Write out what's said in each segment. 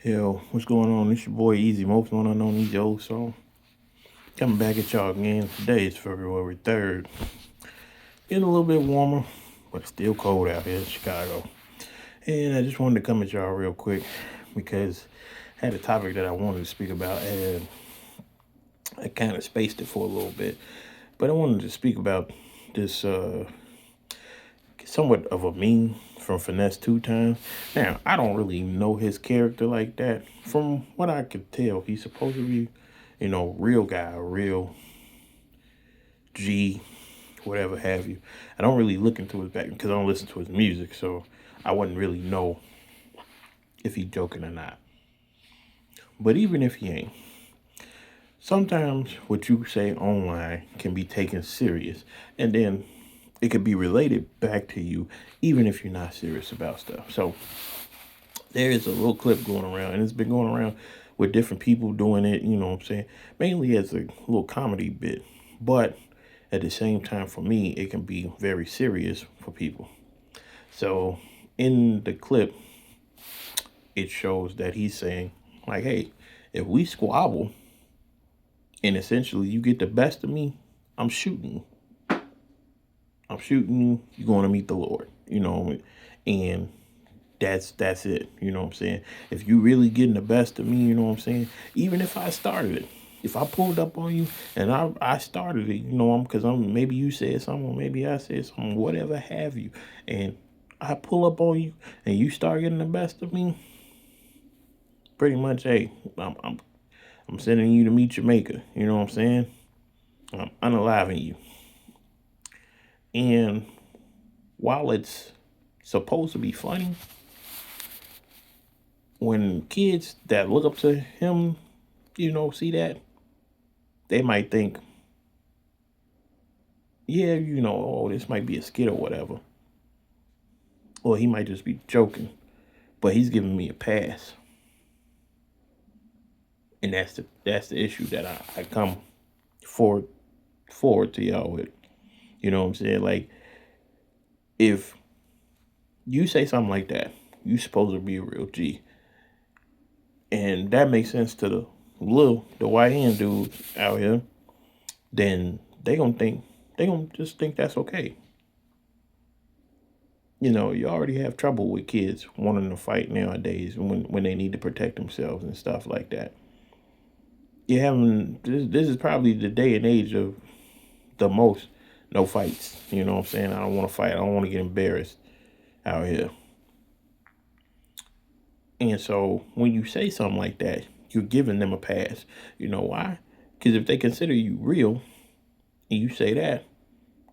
Yo, what's going on? It's your boy Easy, most known unknown Easy old song. Coming back at y'all again. Today is February 3rd. Getting a little bit warmer, but it's still cold out here in Chicago. And I just wanted to come at y'all real quick because I had a topic that I wanted to speak about and I kind of spaced it for a little bit. But I wanted to speak about this somewhat of a meme from Finesse Two Times. Now, I don't really know his character like that. From what I could tell, he's supposed to be, real guy, real G, whatever have you. I don't really look into his back because I don't listen to his music, so I wouldn't really know if he's joking or not. But even if he ain't, sometimes what you say online can be taken serious, and then it could be related back to you, even if you're not serious about stuff. So there is a little clip going around, and it's been going around with different people doing it, you know what I'm saying? Mainly as a little comedy bit. But at the same time, for me, it can be very serious for people. So in the clip, it shows that he's saying, like, hey, if we squabble and essentially you get the best of me, I'm shooting. I'm shooting you, you're going to meet the Lord, and that's it. You know what I'm saying? If you really getting the best of me, you know what I'm saying? Even if I started it, if I pulled up on you and I started it, because maybe you said something, or maybe I said something, whatever have you, and I pull up on you and you start getting the best of me, pretty much, hey, I'm sending you to meet your maker. You know what I'm saying? I'm unaliving you. And while it's supposed to be funny, when kids that look up to him, see that, they might think, yeah, oh, this might be a skit or whatever. Or he might just be joking. But he's giving me a pass. And that's the issue that I come forward to y'all with. You know what I'm saying? Like, if you say something like that, you supposed to be a real G. And that makes sense to the white hand dudes out here, then they gonna just think that's okay. You already have trouble with kids wanting to fight nowadays when they need to protect themselves and stuff like that. You having this is probably the day and age of the most no fights. You know what I'm saying? I don't want to fight. I don't want to get embarrassed out here. And so when you say something like that, you're giving them a pass. You know why? Because if they consider you real and you say that,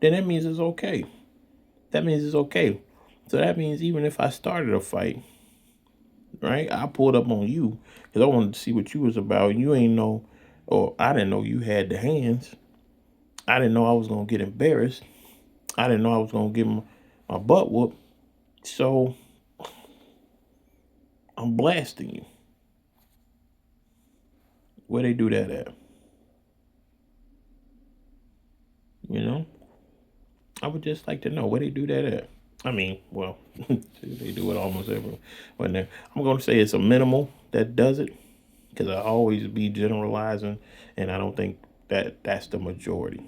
then that means it's okay. That means it's okay. So that means even if I started a fight, right, I pulled up on you because I wanted to see what you was about. You ain't know, or I didn't know you had the hands. I didn't know I was going to get embarrassed. I didn't know I was going to get my butt whooped. So I'm blasting you. Where they do that at? You know? I would just like to know where they do that at. I mean, well, they do it almost everywhere. But I'm going to say it's a minimal that does it because I always be generalizing, and I don't think that that's the majority.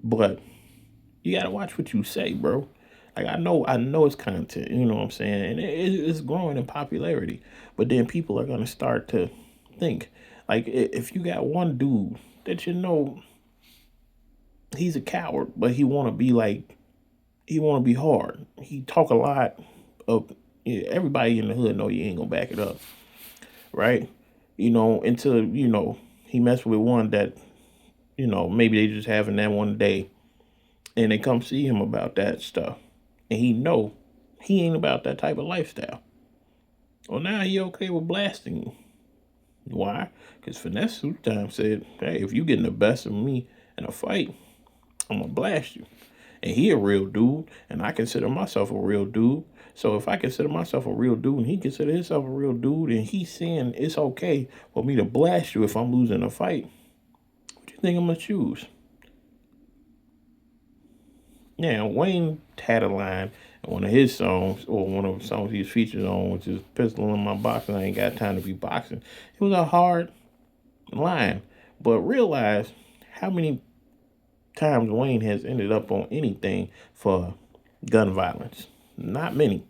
But you got to watch what you say, bro. Like I know it's content, you know what I'm saying, and it's growing in popularity. But then people are gonna start to think, like, if you got one dude that he's a coward, but he want to be hard. He talk a lot of, yeah, everybody in the hood know you ain't gonna back it up, right? Until he messed with one that maybe they just having that one day, and they come see him about that stuff, and he ain't about that type of lifestyle. Well, now he okay with blasting you. Why? Because Finesse sometimes said, hey, if you getting the best of me in a fight, I'm gonna blast you. And he a real dude, and I consider myself a real dude. So if I consider myself a real dude and he consider himself a real dude, and he's saying it's okay for me to blast you if I'm losing a fight, what do you think I'm gonna choose? Now, Wayne had a line, And one of his songs, or one of the songs he's featured on, which is "Pistol in My Boxing," I ain't got time to be boxing. It was a hard line, but realize how many times Wayne has ended up on anything for gun violence. Not many.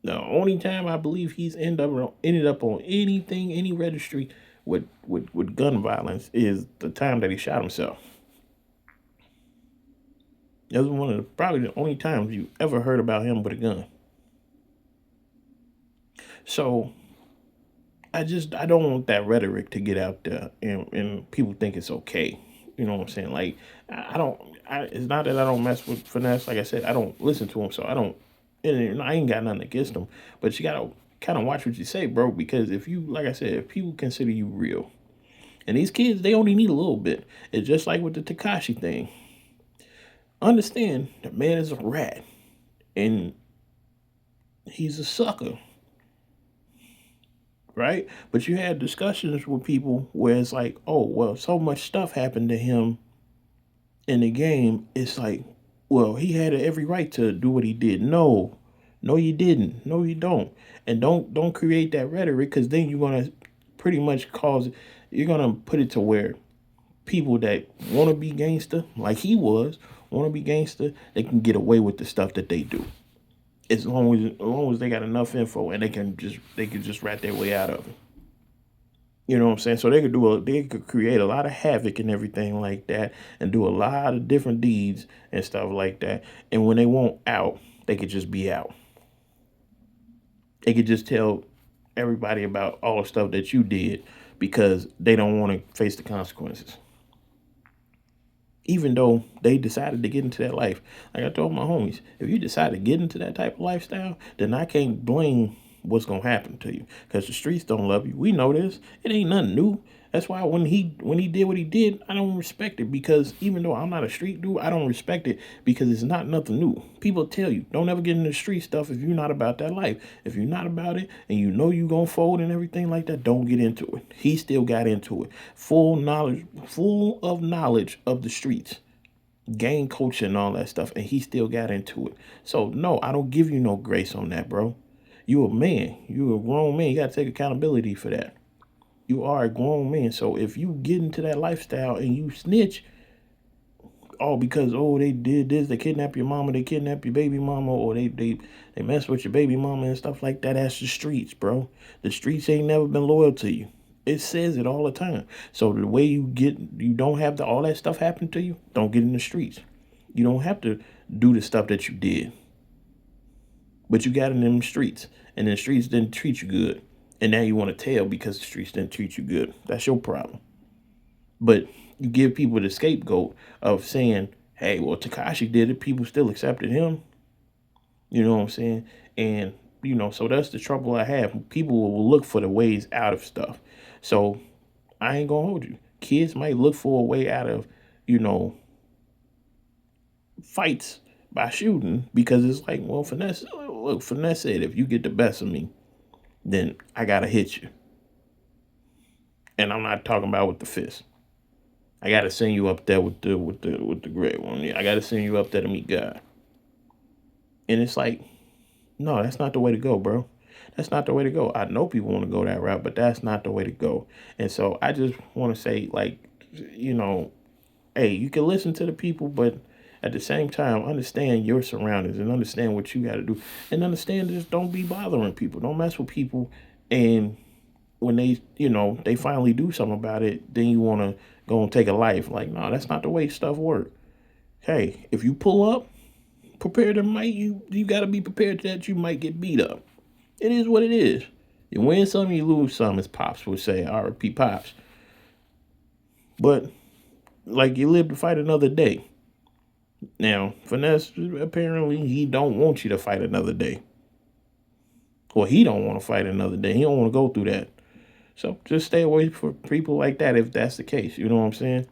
The only time I believe he's ended up on anything, any registry with gun violence is the time that he shot himself. That was one of the probably the only times you ever heard about him with a gun. So I don't want that rhetoric to get out there and people think it's okay. You know what I'm saying? Like I don't. It's not that I don't mess with finesse. Like I said, I don't listen to him, so I don't. And I ain't got nothing against him, but you gotta kind of watch what you say, bro. Because if you, like I said, if people consider you real, and these kids, they only need a little bit. It's just like with the Takashi thing. Understand, the man is a rat, and he's a sucker, right? But you had discussions with people where it's like, oh, well, so much stuff happened to him in the game. It's like, well, he had every right to do what he did. No, no, you didn't. No, you don't. And don't create that rhetoric, because then you're gonna pretty much cause. You're gonna put it to where people that want to be gangster, like he was, want to be gangster, they can get away with the stuff that they do, as long as they got enough info and they can just rat their way out of it. You know what I'm saying? So they could create a lot of havoc and everything like that, and do a lot of different deeds and stuff like that. And when they want out, they could just be out. They could just tell everybody about all the stuff that you did because they don't want to face the consequences. Even though they decided to get into that life. Like I told my homies, if you decide to get into that type of lifestyle, then I can't blame what's gonna happen to you, because the streets don't love you. We know this. It ain't nothing new. That's why when he did what he did, I don't respect it, because even though I'm not a street dude, I don't respect it because it's not nothing new. People tell you don't ever get into street stuff if you're not about that life. If you're not about it and you know you gonna fold and everything like that, don't get into it. He still got into it, full of knowledge of the streets, game coaching and all that stuff, and he still got into it. So no, I don't give you no grace on that, bro. You a man. You a grown man. You gotta take accountability for that. You are a grown man. So if you get into that lifestyle and you snitch, all because, oh, they did this, they kidnap your mama, they kidnap your baby mama, or they mess with your baby mama and stuff like that, that's the streets, bro. The streets ain't never been loyal to you. It says it all the time. So the way you don't have all that stuff happen to you, don't get in the streets. You don't have to do the stuff that you did, but you got in them streets, and the streets didn't treat you good, and now you want to tell because the streets didn't treat you good. That's your problem. But you give people the scapegoat of saying, hey, well, Takashi did it, people still accepted him. You know what I'm saying? And, so that's the trouble I have. People will look for the ways out of stuff. So I ain't gonna hold you. Kids might look for a way out of, you know, fights by shooting, because it's like, well, finesse said, if you get the best of me, then I gotta hit you. And I'm not talking about with the fist. I gotta send you up there with the great one. Yeah, I gotta send you up there to meet God. And it's like, no, that's not the way to go, bro. That's not the way to go. I know people want to go that route, but that's not the way to go. And so I just want to say, like, hey, you can listen to the people, but at the same time, understand your surroundings and understand what you got to do. And understand, just don't be bothering people. Don't mess with people. And when they finally do something about it, then you want to go and take a life. Like, no, that's not the way stuff works. Hey, if you pull up, prepare to you got to be prepared that you might get beat up. It is what it is. You win some, you lose some, as Pops would say. R.I.P. Pops. But, like, you live to fight another day. Now, Finesse, apparently, he don't want you to fight another day. Well, he don't want to fight another day. He don't want to go through that. So just stay away from people like that if that's the case. You know what I'm saying?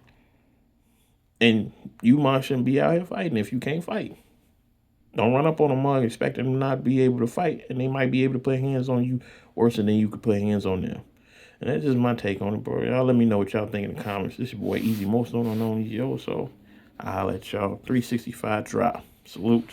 And you shouldn't be out here fighting if you can't fight. Don't run up on a mug expecting them not be able to fight, and they might be able to put hands on you worse than you could put hands on them. And that's just my take on it, bro. Y'all let me know what y'all think in the comments. This your boy Easy, most known unknown, yo. So I'll let y'all 365 drop. Salute.